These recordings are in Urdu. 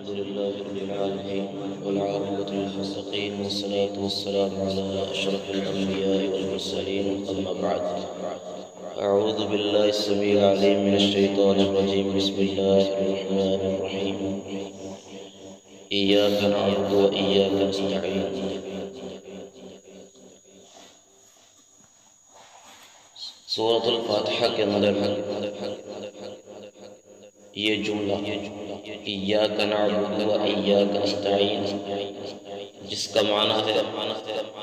الحمد لله رب العالمين والعاقبة للمتقين والصلاة والسلام على أشرف الأنبياء والمرسلين أما بعد أعوذ بالله السميع العليم من الشيطان الرجيم بسم الله الرحمن الرحيم إياك نعبد وإياك نستعين سورۃ الفاتحہ کے اندر یہ جملہ ایاک نعبد و ایاک نستعین جس کا معنی ہے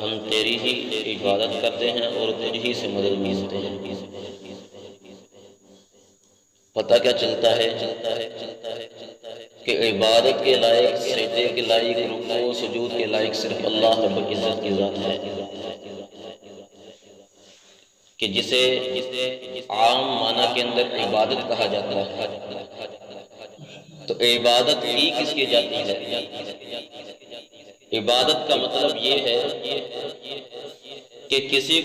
ہم تیری ہی عبادت کرتے ہیں اور تیری ہی سے مدد مانگتے ہیں۔ پتہ کیا چلتا ہے کہ عبادت کے لائق، سجدے کے لائق، رکوع و سجود کے لائق صرف اللہ رب العزت کی ذات ہے، کہ جسے عام معنی کے اندر عبادت کہا جاتا ہے۔ تو عبادت ہی کس کی جاتی ہے؟ عبادت کا مطلب یہ ہے کہ کسی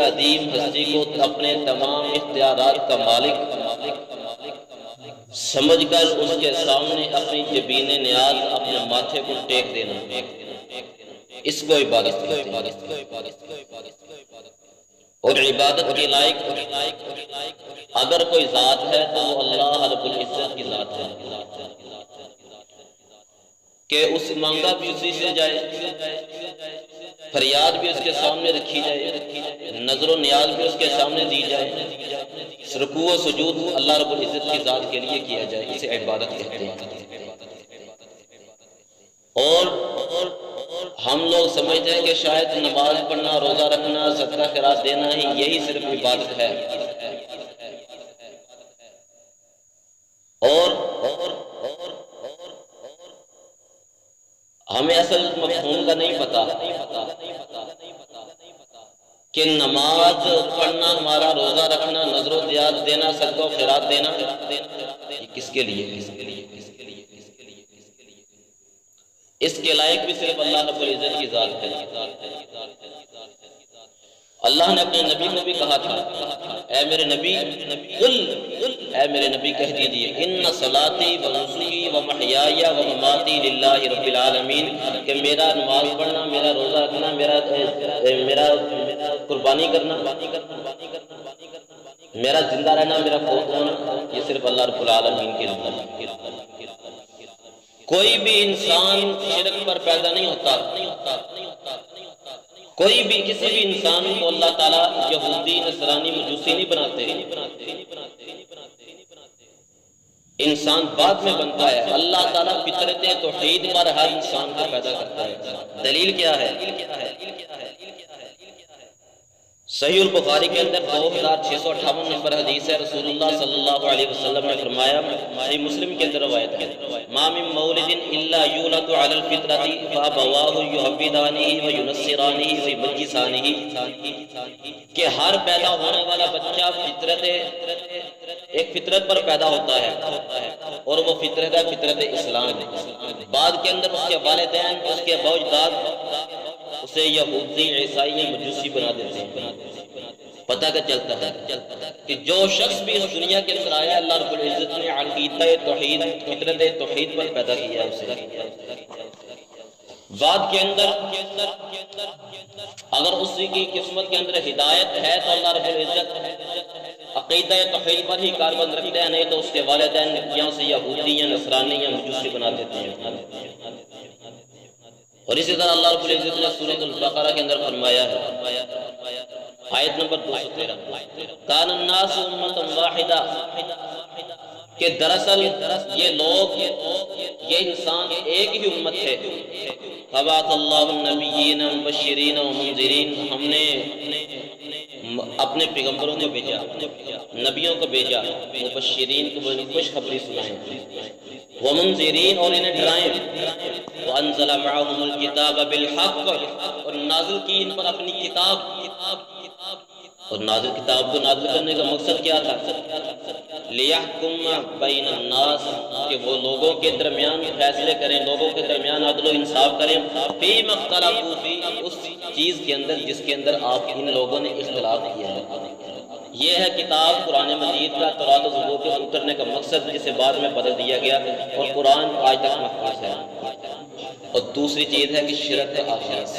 عظیم ہستی کو اپنے تمام اختیارات کا مالک سمجھ کر اس کے سامنے اپنی جبین نیاز اپنے ماتھے کو ٹیک دینا، اس کو عبادت کہتے ہیں۔ اور عبادت کے لائق اگر کوئی ذات ہے تو وہ اللہ رب العزت کی ذات ہے، کہ اس مانگا بھی اسی سے جائے، فریاد بھی اس کے سامنے رکھی جائے، نظر و نیاز بھی اس کے سامنے دی جائے، رکوع و سجود اللہ رب العزت کی ذات کے لیے کیا جائے، اسے عبادت کہتے ہیں۔ اور ہم لوگ سمجھتے ہیں کہ شاید نماز پڑھنا، روزہ رکھنا، صدقہ خیرات دینا ہی یہی صرف عبادت ہے، اور ہمیں اصل مفہوم کا نہیں پتا کہ نماز پڑھنا، ہمارا روزہ رکھنا، نذر و نیاز دینا، صدقہ و خیرات دینا یہ کس کے لیے؟ اس کے لائق بھی صرف اللہ رب العزت کی ذات ہے۔ اللہ نے اپنے نبی کو بھی کہا تھا، اے میرے نبی کہہ دیجئے ان صلاتی و نسکی و محیای و مماتی للہ رب العالمین، کہ میرا نماز پڑھنا، میرا روزہ رکھنا، میرا قربانی کرنا، میرا زندہ رہنا، میرا فوت ہونا، یہ صرف اللہ رب العالمین کے لیے۔ کوئی بھی انسان شرک پر پیدا نہیں ہوتا، کوئی بھی کسی بھی انسان کو اللہ تعالیٰ یہودی، نصرانی، مجوسی نہیں بناتے۔ انسان بعد میں بنتا ہے، اللہ تعالیٰ فطرت توحید پر ہر انسان کو پیدا کرتا ہے۔ دلیل کیا ہے؟ صحیح البخاری کے اندر 2658 نمبر حدیث ہے، رسول اللہ صلی اللہ علیہ وسلم نے فرمایا، صحیح مسلم کے اندر روایت ہے، ما من مولد الا یولد علی الفطرۃ فابواہ یحودانہ و ینصرانہ و یمجسانہ، کہ ہر پیدا ہونے والا بچہ ایک فطرت پر پیدا ہوتا ہے، اور وہ فطرت ہے فطرت اسلام۔ بعد کے اندر اس کے والدین، اس کے باوجداد اسے یہودی، عیسائی، مجوسی بنا دیتے ہیں۔ پتہ کیا چلتا ہے کہ جو شخص بھی اس دنیا کے اندر آیا، اللہ رب العزت نے عقیدہ توحید، فطرت توحید پر پیدا کیا ہے اسے۔ بعد کے اندر اگر اسی کی قسمت کے اندر ہدایت ہے تو اللہ رب العزت عقیدہ توحید پر ہی کاربند رکھتے ہیں، نہیں تو اس کے والدین یا سے یہودی یا نصرانی یا مجوسی بنا دیتے ہیں۔ اور اسی طرح اللہ رب العزت نے سورۃ البقرہ کے اندر فرمایا ہے، آیت نمبر 213، کان الناس امۃ واحدہ، کہ دراصل یہ لوگ، یہ انسان ایک ہی امت ہے۔ فبعث اللہ النبیین مبشرین ومنذرین، ہم نے اپنے پیغمبروں کو بھیجا، نبیوں کو بھیجا، مبشرین کو خوشخبری سنائیں، ومنذرین اور انہیں ڈرائیں، وانزل معهم الکتاب بالحق، اور نازل کی ان پر اپنی کتاب، اور نازل کتاب کو نازل کرنے کا مقصد کیا تھا؟ لیحکم بین الناس، کہ وہ لوگوں کے درمیان فیصلے کریں، لوگوں کے درمیان عدل و انصاف کریں، فیما اختلفوا فیہ، اس چیز کے اندر جس کے اندر آپ ان لوگوں نے اختلاف کیا ہے۔ یہ ہے کتاب قرآن مجید کا تورات و زبور کے اترنے کا مقصد، جسے بعد میں بدل دیا گیا اور قرآن آج تک محفوظ ہے۔ اور دوسری چیز ہے کہ شرک کا آغاز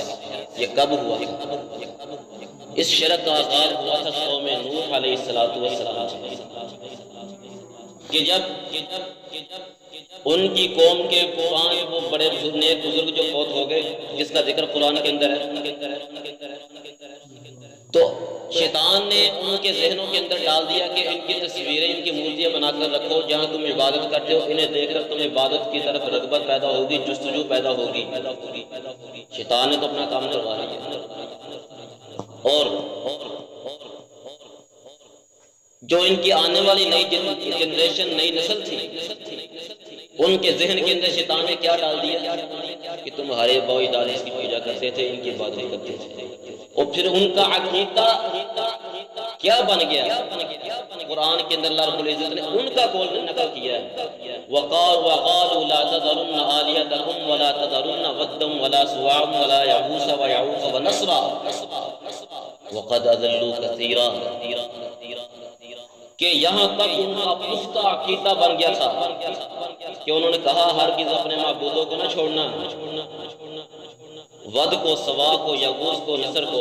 یہ کب ہوا؟ اس شرک کا آغاز ہوا تھا قوم نوح علیہ السلام کہ جب ان کی قوم کے 5 وہ بڑے نیک بزرگ جو فوت ہو گئے، جس کا ذکر قرآن کے اندر ہے، تو شیطان نے ان کے ذہنوں کے اندر ڈال دیا کہ ان کی تصویریں، ان کی مورتیاں بنا کر رکھو، جہاں تم عبادت کرتے ہو انہیں دیکھ کر تم عبادت کی طرف رغبت پیدا ہوگی، جستجو پیدا ہوگی۔ شیطان نے تو اپنا کام کروا لیا، اور جو ان کی آنے والی نئی جنریشن، نئی نسل تھی، ان کے ذہن کے اندر شیطان نے کیا ڈال دیا کہ تم ہمارے باؤ اجداد اس کی پوجا کرتے تھے، ان کی عبادت کرتے تھے، اور پھر ان کا عقیدہ کیا بن گیا؟ قرآن کے اندر اللہ رب العزت نے ان کا قول نقل کیا ہے، وَقَالُوا لَا تَذَرُنَّ آلِهَتَكُمْ وَلَا تَذَرُنَّ وَدًّا وَلَا سُوَاعًا وَلَا يَغُوثَ وَيَعُوقَ وَنَسْرًا وَقَدْ أَضَلُّوا كَثِيرًا، کہ یہاں تک ان کا پختہ عقیدہ بن گیا تھا کہ انہوں نے کہا ہرگز اپنے معبودوں کو نہ چھوڑنا، ود کو، سوا کو، یغوث کو، نصر کو،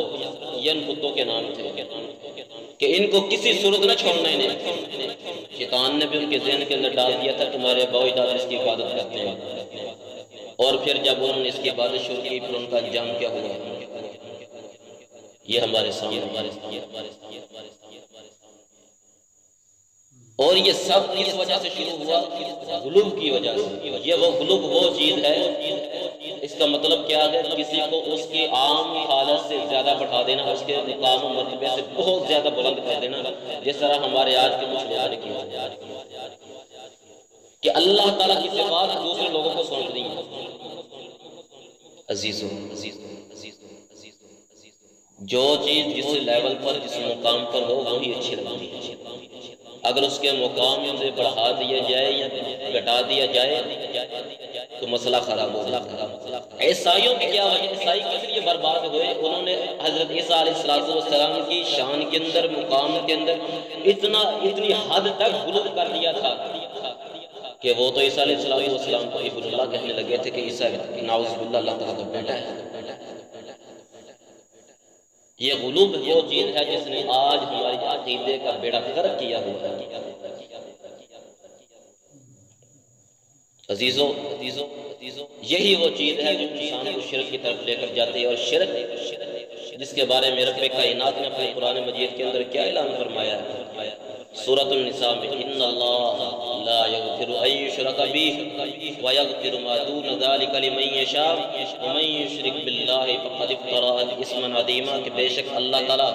یہ ان بتوں کے نام تھے کہ ان کو کسی صورت نہ چھوڑنا انہیں۔ شیطان نے بھی ان کے ذہن کے اندر ڈال دیا تھا تمہارے باؤ اجداد اس کی عبادت کرتے ہیں، اور پھر جب انہوں نے اس کی عبادت شروع کی پھر ان کا انجام کیا ہوا یہ ہمارے سامنے۔ اور یہ سب اس وجہ سے شروع ہوا، غلوب کی وجہ سے۔ یہ وہ غلوب وہ چیز ہے، اس کا مطلب کیا ہے؟ کسی کو اس کی عام حالت سے زیادہ بڑھا دینا، اس کے مقام و مرتبے سے بہت زیادہ بلند کر دینا، جس طرح ہمارے آج کے کچھ لوگوں نے کیا کہ اللہ تعالیٰ کی صفات دوسرے لوگوں کو سونپ دی ہیں۔ عزیزو، جو چیز جس لیول پر، جس مقام پر ہو وہی اچھی لگتی ہے۔ اگر اس کے مقام سے بڑھا دیا جائے یا گھٹا دیا جائے تو مسئلہ خراب ہو جاتا ہے۔ عیسائیوں کی کیا وجہ؟ عیسائی کس لیے برباد ہوئے؟ انہوں نے حضرت عیسیٰ علیہ السلام کی شان کے اندر، مقام کے اندر اتنی حد تک غلو کر دیا تھا کہ وہ تو عیسیٰ علیہ السلام کو ابن اللہ کہنے لگے تھے کہ عیسیٰ نعوذ باللہ اللہ تعالیٰ کا بیٹا ہے۔ یہ غلوب وہ چیز ہے جس نے آج ہماری عقیدے کا بیڑا غرق کیا ہوا ہے۔ عزیزو، یہی وہ چیز ہے جو انسان کو شرک کی طرف لے کر جاتی ہے، اور شرک جس کے بارے میں رب کائنات نے اپنے قرآن مجید کے اندر کیا اعلان فرمایا ہے؟ سورۃ النساء میں ان اللہ لا یغفر ان یشرک بہ ویغفر ما دون ذلک لمن یشاء ومن یشرک باللہ فقد افترى اثما عظیما، کہ بے شک اللہ تعالیٰ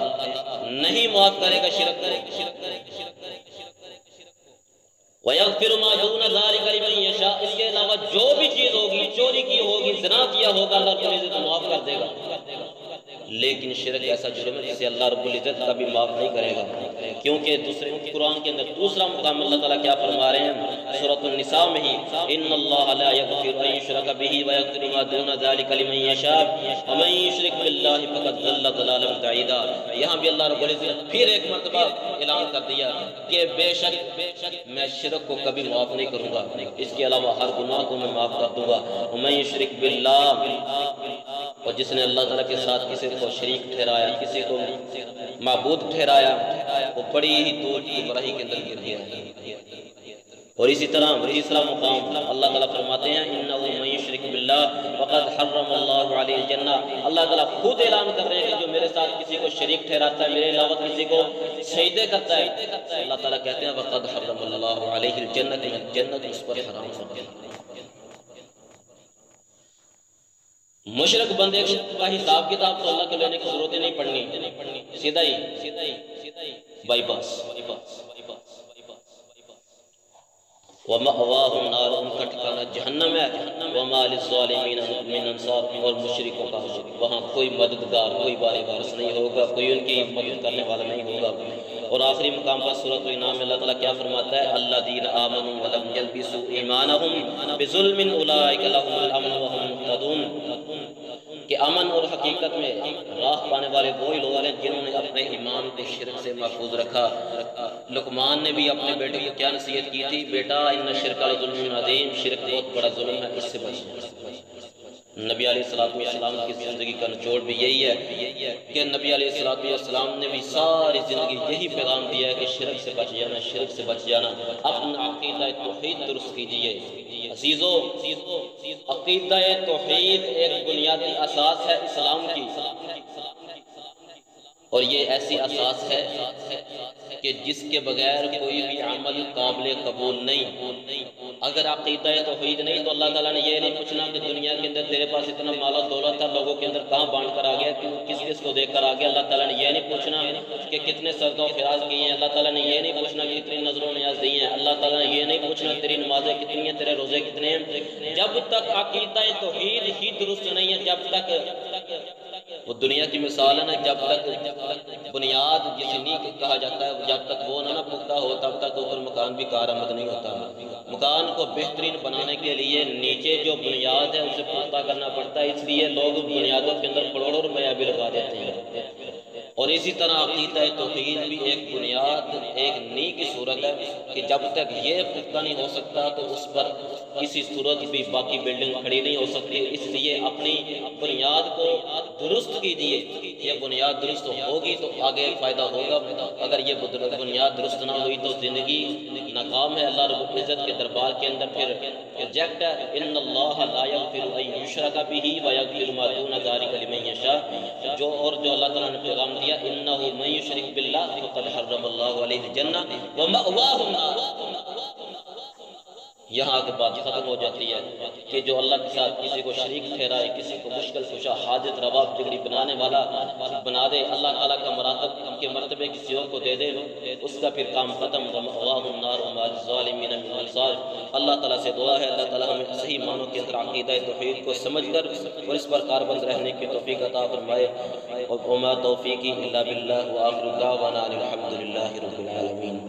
نہیں معاف کرے گا شرک کو، وَيَغْفِرُ مَا دُونَ ذَلِكَ لِمَن يَشَاءُ، اس کے علاوہ جو بھی چیز ہوگی، چوری کی ہوگی، زنا کیا ہوگا، اللہ رب العزت معاف کر دے گا، لیکن شرک ایسا جرم ہے جسے اللہ رب العزت کبھی معاف نہیں کرے گا، کیونکہ دوسرے قرآن کے اندر دوسرا مقام اللہ تعالیٰ کیا فرما رہے ہیں سورۃ النساء میں ہی، ان اللہ لا یغفر ان یشرک بہ ویغفر ما دون ذلک لمن یشاء ومن یشرک باللہ فقد ضل ضلالا بعیدا۔ یہاں بھی اللہ رب العزت پھر ایک مرتبہ اعلان کر دیا کہ بے شک میں شرک کو کبھی معاف نہیں کروں گا، اس کے علاوہ ہر گناہ کو میں معاف کر دوں گا۔ ومن یشرک باللہ، اور جس نے اللہ تعالیٰ کے ساتھ کسی کو شریک ٹھہرایا، کسی کو معبود ٹھہرایا، وہ بڑی ہی دور کی گمراہی کے اندر گر گیا ہے۔ اور اسی طرح تیسرا مقام اللہ تعالیٰ فرماتے ہیں انہ من یشرک باللہ فقد حرم اللہ علیہ الجنہ، اللہ تعالیٰ خود اعلان کر رہے ہیں کہ جو میرے ساتھ کسی کو شریک ٹھہراتا ہے، میرے علاوہ کسی کو سجدے کرتا ہے، اللہ تعالیٰ کہتے ہیں فقد حرم اللہ علیہ الجنہ، کہ جنت اس پر حرام ہو گئی۔ مشرک بندے کا حساب کتاب تو اللہ کو لینے کی ضرورت نہیں پڑنی، سیدھا ہی بائی پاس۔ وَمَأْوَاهُمْ نَارٌ، ان کا ٹھکانہ جہنم ہے، وَمَا لِلظَّالِمِينَ مِنْ أَنصَارٍ، اور مشرکوں کا وہاں کوئی مددگار، کوئی بار وارث نہیں ہوگا، کوئی ان کی مدد کرنے والا نہیں ہوگا۔ اور آخری مقام پر سورۃ الانعام میں اللہ تعالیٰ کیا فرماتا ہے الذین آمنوا ولم یلبسوا ایمانہم بظلم اولئک لهم الامن وهم مہتدون، کہ کہ امن اور حقیقت میں راہ پانے والے وہی لوگ ہیں جنہوں نے اپنے ایمان کو شرک سے محفوظ رکھا۔ لقمان نے بھی اپنے بیٹے کو کیا نصیحت کی تھی؟ بیٹا ان الشرک لظلم عظیم، شرک بہت بڑا ظلم ہے، اس سے بچنا۔ نبی علیہ السلام کی زندگی کا نچوڑ بھی یہی ہے کہ نبی علیہ السلام نے بھی ساری زندگی یہی پیغام دیا ہے کہ شرک سے بچ جانا، شرک سے بچ جانا، اپنا عقیدہ توحید درست کیجئے۔ عزیزو، عقیدہ توحید ایک بنیادی اساس ہے اسلام کی، اور یہ ایسی اساس ہے کہ جس کے بغیر کوئی بھی عمل قابل قبول نہیں۔ اگر عقیدہ توحید نہیں تو اللہ تعالیٰ نے یہ نہیں پوچھنا کہ دنیا کے اندر تیرے پاس اتنا مال و دولت تھا، لوگوں کے اندر کہاں بانٹ کر آ گیا، کس کس کو دیکھ کر آ گیا۔ اللہ تعالیٰ نے یہ نہیں پوچھنا کہ کتنے صدقہ و خیرات کیے ہیں، اللہ تعالیٰ نے یہ نہیں پوچھنا کہ کتنی نظر و نیاز دی ہیں، اللہ تعالیٰ نے یہ نہیں پوچھنا تیری نمازیں کتنی ہیں، تیرے روزے کتنے ہیں۔ جب تک عقیدہ توحید ہی درست نہیں ہے، جب تک وہ دنیا کی مثال ہے نا، جب تک بنیاد جسے نیک کہا جاتا ہے جب تک وہ نہ پختہ ہو تب تک اوپر مکان بھی کارآمد نہیں ہوتا۔ مکان کو بہترین بنانے کے لیے نیچے جو بنیاد ہے اسے پختہ کرنا پڑتا ہے، اس لیے لوگ بنیادوں کے اندر کروڑوں روپیہ بھی لگا دیتے ہیں۔ اور اسی طرح عقیدہ توحید بھی ایک بنیاد، ایک نی کی صورت ہے کہ جب تک یہ پختہ نہیں ہو سکتا تو اس پر کسی صورت بھی باقی بلڈنگ کھڑی نہیں ہو سکتی۔ اس لیے اپنی بنیاد کو درست کیجیے، یہ بنیاد درست ہوگی تو آگے فائدہ ہوگا، اگر یہ بنیاد درست نہ ہوئی تو زندگی ناکام ہے۔ اللہ رب العزت کے دربار کے اندر پھر ریجیکٹ ہے، ان اللہ لا یغفر ان یشرک بہ ویغفر ما دون ذلک لمن یشاء، جو اللہ تعالیٰ نے پیغام دیا انہ من یشرک باللہ فقد حرم اللہ علیہ الجنہ ومأواہ النار۔ یہاں کے بات ختم ہو جاتی ہے کہ جو اللہ کے ساتھ کسی کو شریک ٹھہرائے، کسی کو مشکل کشا، حاجت روا، بگڑی بنانے والا بنا دے، اللہ تعالیٰ کا مراتب کے مرتبے کسی اور کو دے دے، اس کا پھر کام ختم۔ وَمَأْوَاهُ النَّارُ وَمَا لِلظَّالِمِينَ مِنْ أَنصَارٍ۔ اللہ تعالیٰ سے دعا ہے اللہ تعالیٰ ہمیں صحیح معنوں کے اندر عقیدہ توحید کو سمجھ کر اور اس پر کاربند رہنے کی توفیق عطا فرمائے۔ وَمَا تَوْفِيقِي إِلَّا بِاللَّهِ وَآخِرُ دَعْوَانَا أَنِ الْحَمْدُ لِلَّهِ رَبِّ الْعَالَمِينَ۔